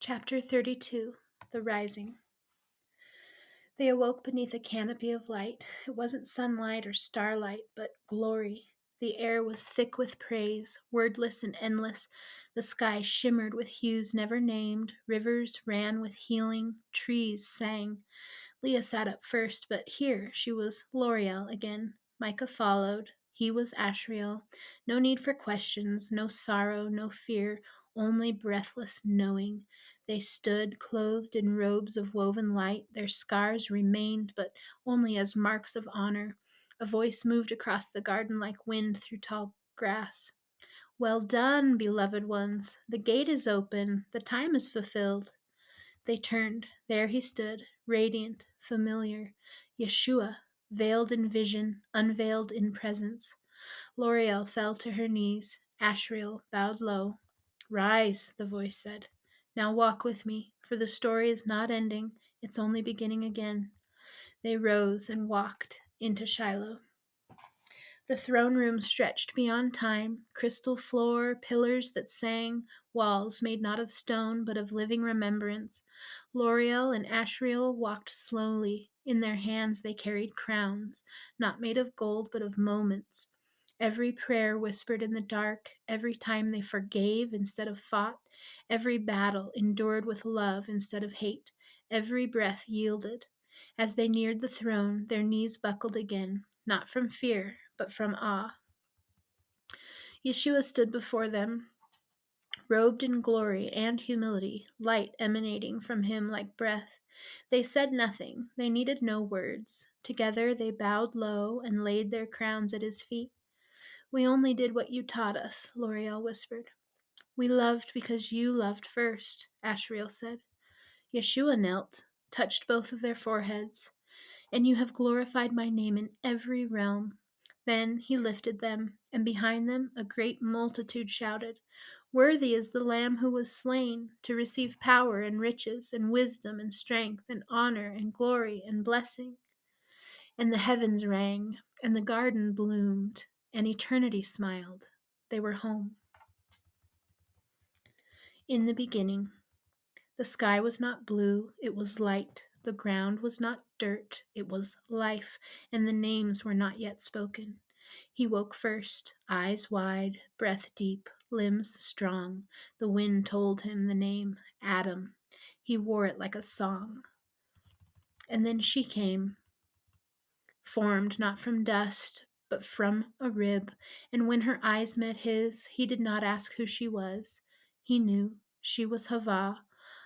Chapter 32 The Rising. They awoke beneath a canopy of light. It wasn't sunlight or starlight, but glory. The air was thick with praise, wordless and endless. The sky shimmered with hues never named. Rivers ran with healing. Trees sang. Leah sat up first, but here she was L'Oreal again. Micah followed. He was Ashriel. No need for questions, no sorrow, no fear, only breathless knowing. They stood, clothed in robes of woven light. Their scars remained, but only as marks of honor. A voice moved across the garden like wind through tall grass. Well done, beloved ones. The gate is open. The time is fulfilled. They turned. There he stood, radiant, familiar. Yeshua, veiled in vision, unveiled in presence. L'Oreal fell to her knees. Ashriel bowed low. Rise, the voice said. Now walk with me, for the story is not ending. It's only beginning again. They rose and walked into Shiloh. The throne room stretched beyond time, crystal floor, pillars that sang, walls made not of stone but of living remembrance. L'Oreal and Ashriel walked slowly. In their hands they carried crowns, not made of gold but of moments. Every prayer whispered in the dark, every time they forgave instead of fought, every battle endured with love instead of hate, every breath yielded. As they neared the throne, their knees buckled again, not from fear, but from awe. Yeshua stood before them, robed in glory and humility, light emanating from him like breath. They said nothing, they needed no words. Together they bowed low and laid their crowns at his feet. We only did what you taught us, L'Oreal whispered. We loved because you loved first, Ashriel said. Yeshua knelt, touched both of their foreheads. And you have glorified my name in every realm. Then he lifted them, and behind them a great multitude shouted, Worthy is the Lamb who was slain, to receive power and riches and wisdom and strength and honor and glory and blessing. And the heavens rang, and the garden bloomed, and eternity smiled. They were home. In the beginning, the sky was not blue, it was light. The ground was not dirt, it was life, and the names were not yet spoken. He woke first, eyes wide, breath deep, limbs strong. The wind told him the name, Adam. He wore it like a song. And then she came, formed not from dust, but from a rib, and when her eyes met his, he did not ask who she was. He knew she was Havah,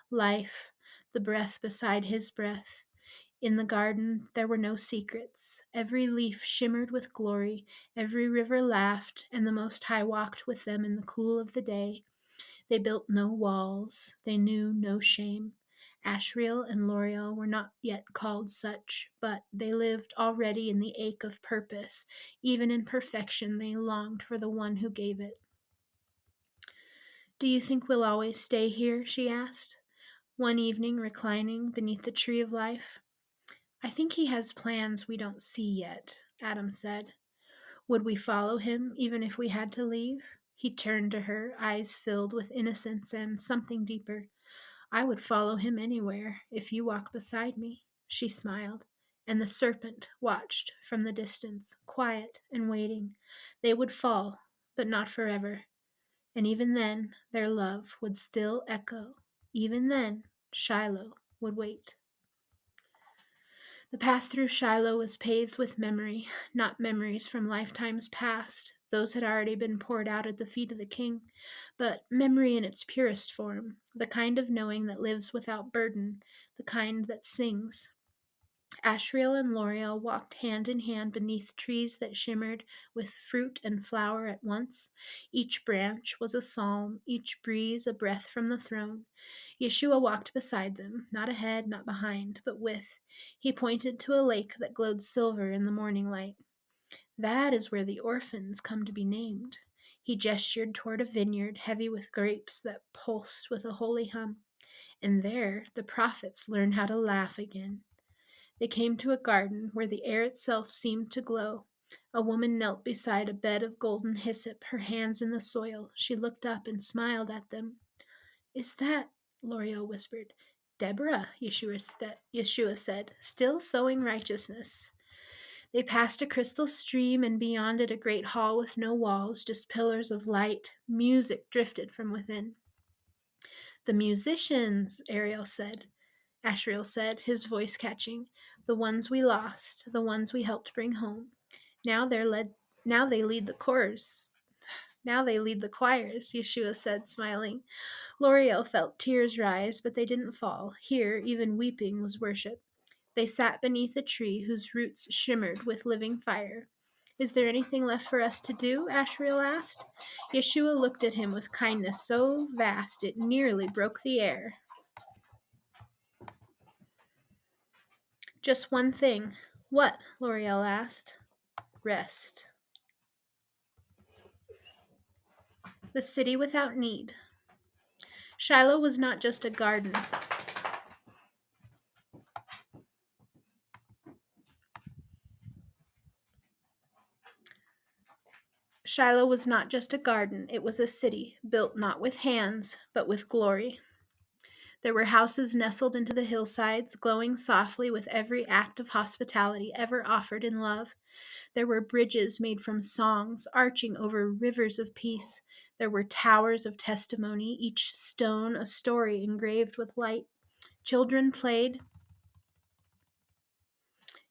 life, the breath beside his breath. In the garden there were no secrets. Every leaf shimmered with glory, every river laughed, and the Most High walked with them in the cool of the day. They built no walls, they knew no shame. Ashriel and L'Oreal were not yet called such, but they lived already in the ache of purpose. Even in perfection they longed for the one who gave it. Do you think we'll always stay here? She asked, one evening reclining beneath the tree of life. I think he has plans we don't see yet, Adam said. Would we follow him even if we had to leave? He turned to her, eyes filled with innocence and something deeper. I would follow him anywhere, if you walk beside me. She smiled, and the serpent watched from the distance, quiet and waiting. They would fall, but not forever. And even then, their love would still echo. Even then, Shiloh would wait. The path through Shiloh was paved with memory, not memories from lifetimes past. Those had already been poured out at the feet of the king, but memory in its purest form, the kind of knowing that lives without burden, the kind that sings. Ashriel and L'Oreal walked hand in hand beneath trees that shimmered with fruit and flower at once. Each branch was a psalm, each breeze a breath from the throne. Yeshua walked beside them, not ahead, not behind, but with. He pointed to a lake that glowed silver in the morning light. That is where the orphans come to be named. He gestured toward a vineyard heavy with grapes that pulsed with a holy hum. And there the prophets learned how to laugh again. They came to a garden where the air itself seemed to glow. A woman knelt beside a bed of golden hyssop, her hands in the soil. She looked up and smiled at them. Is that L'Oreal whispered. Deborah, Yeshua said, still sowing righteousness. They passed a crystal stream, and beyond it a great hall with no walls, just pillars of light. Music drifted from within. The musicians, Ashriel said, his voice catching. The ones we lost, the ones we helped bring home. Now they're led now they lead the chorus. Now they lead the choirs, Yeshua said, smiling. L'Oreal felt tears rise, but they didn't fall. Here, even weeping was worship. They sat beneath a tree whose roots shimmered with living fire. Is there anything left for us to do? Ashriel asked. Yeshua looked at him with kindness so vast it nearly broke the air. Just one thing. What? L'Oreal asked. Rest. The city without need. Shiloh was not just a garden. Shiloh was not just a garden, it was a city, built not with hands, but with glory. There were houses nestled into the hillsides, glowing softly with every act of hospitality ever offered in love. There were bridges made from songs, arching over rivers of peace. There were towers of testimony, each stone a story engraved with light. Children played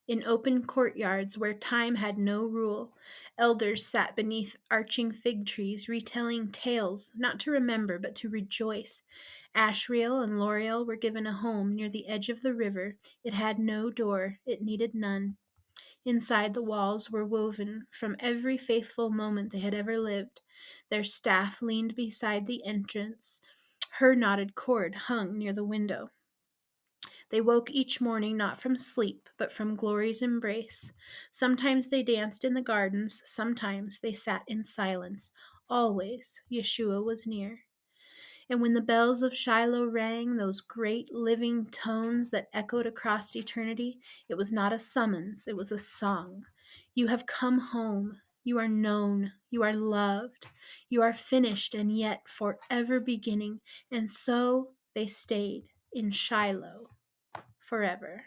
in open courtyards where time had no rule. Elders sat beneath arching fig trees, retelling tales, not to remember, but to rejoice. Ashriel and L'Oreal were given a home near the edge of the river. It had no door, it needed none. Inside, the walls were woven from every faithful moment they had ever lived. Their staff leaned beside the entrance. Her knotted cord hung near the window. They woke each morning not from sleep, but from glory's embrace. Sometimes they danced in the gardens, sometimes they sat in silence. Always Yeshua was near. And when the bells of Shiloh rang, those great living tones that echoed across eternity, it was not a summons, it was a song. You have come home. You are known. You are loved. You are finished and yet forever beginning. And so they stayed in Shiloh forever.